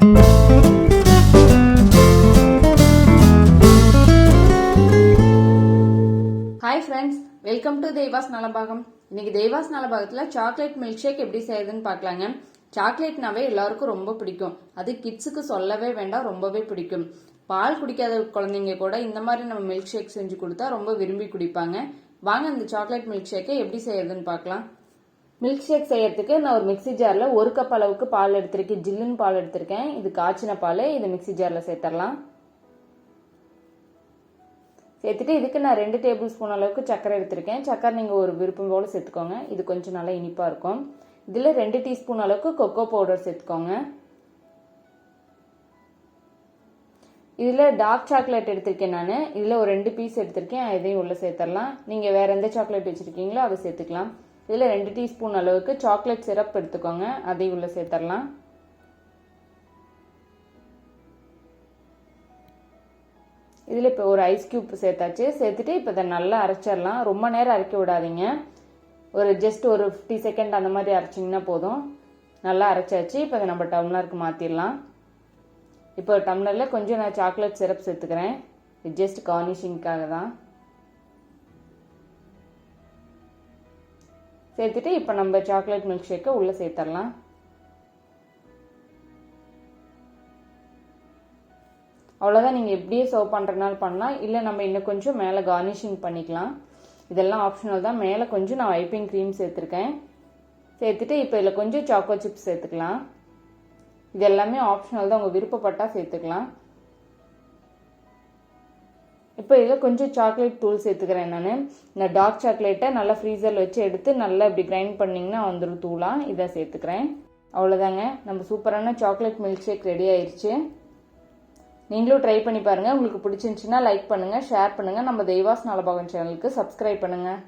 Hi friends, welcome to தெய்வாஸ் Nalabagam. இன்னைக்கு தெய்வாஸ் நலபாகத்தில் chocolate milk shake எப்படி செய்யறதுன்னு பார்க்கலாங்க. சாக்லேட்னாவே எல்லாருக்கும் ரொம்ப பிடிக்கும். அது கிட்ஸுக்கு சொல்லவே வேண்டாம், ரொம்பவே பிடிக்கும். பால் குடிக்காத குழந்தைங்க கூட இந்த மாதிரி நம்ம மில்க் ஷேக் செஞ்சு கொடுத்தா ரொம்ப விரும்பி குடிப்பாங்க. வாங்க இந்த சாக்லேட் மில்க் ஷேக்கை எப்படி செய்யறதுன்னு பார்க்கலாம். மில்க் ஷேக் செய்யறதுக்கு நான் ஒரு மிக்சி ஜாரில் 1 கப் அளவுக்கு பால் எடுத்திருக்கேன். ஜில்லுன்னு பால் எடுத்திருக்கேன். இது காய்ச்சின பால். இது மிக்சி ஜாரில் சேர்த்துடலாம். சேர்த்துட்டு இதுக்கு நான் 2 டேபிள் ஸ்பூன் அளவுக்கு சர்க்கரை எடுத்திருக்கேன். சர்க்கரை நீங்கள் ஒரு விருப்பம் போல் சேர்த்துக்கோங்க. இது கொஞ்சம் நல்லா இனிப்பாக இருக்கும். இதில் 2 டீஸ்பூன் அளவுக்கு கொக்கோ பவுடர் சேர்த்துக்கோங்க. இதில் டார்க் சாக்லேட் எடுத்திருக்கேன் நான். இதில் ஒரு 2 பீஸ் எடுத்திருக்கேன். இதையும் உள்ளே சேர்த்துடலாம். நீங்கள் வேறு எந்த சாக்லேட் வச்சுருக்கீங்களோ அதை சேர்த்துக்கலாம். இதில் 2 டீஸ்பூன் அளவுக்கு சாக்லேட் சிரப் எடுத்துக்கோங்க. அதையும் உள்ளே சேர்த்துடலாம். இதில் இப்போ ஒரு ஐஸ் கியூப் சேர்த்தாச்சு. சேர்த்துட்டு இப்போ இதை நல்லா அரைச்சிடலாம். ரொம்ப நேரம் அரைக்க விடாதீங்க. ஜஸ்ட் ஒரு 50 செகண்ட் அந்த மாதிரி அரைச்சிங்கன்னா போதும். நல்லா அரைச்சாச்சு. இப்போ இதை நம்ம டம்ளருக்கு மாற்றிடலாம். இப்போ டம்ளரில் கொஞ்சம் நான் சாக்லேட் சிரப் சேர்த்துக்கிறேன். இது ஜஸ்ட் கார்னிஷிங்காக தான். சேர்த்துட்டு இப்போ நம்ம சாக்லேட் மில்க் ஷேக்கை உள்ளே சேர்த்துடலாம். அவ்வளோதான். நீங்கள் எப்படியே சர்வ் பண்ணுறதுனால பண்ணலாம், இல்லை நம்ம இன்னும் கொஞ்சம் மேலே கார்னிஷிங் பண்ணிக்கலாம். இதெல்லாம் ஆப்ஷனல் தான். மேலே கொஞ்சம் நான் வைப்பிங் க்ரீம் சேர்த்துருக்கேன். சேர்த்துட்டு இப்போ இதில் கொஞ்சம் சாக்கோ சிப்ஸ் சேர்த்துக்கலாம். இது எல்லாமே ஆப்ஷனல் தான், உங்கள் விருப்பப்பட்டால் சேர்த்துக்கலாம். இப்போ இதில் கொஞ்சம் சாக்லேட் தூள் சேர்த்துக்கிறேன் நான். இந்த டார்க் சாக்லேட்டை நல்லா ஃப்ரீசரில் வச்சு எடுத்து நல்லா இப்படி கிரைண்ட் பண்ணிங்கன்னா வந்துடும் தூளாக. இதை சேர்த்துக்கிறேன். அவ்வளோதாங்க, நம்ம சூப்பரான சாக்லேட் மில்க் ஷேக் ரெடி ஆயிடுச்சு. நீங்களும் ட்ரை பண்ணி பாருங்கள். உங்களுக்கு பிடிச்சிருந்துச்சுன்னா லைக் பண்ணுங்கள், ஷேர் பண்ணுங்கள். நம்ம தெய்வாஸ் நலபாகம் சேனலுக்கு சப்ஸ்கிரைப் பண்ணுங்கள்.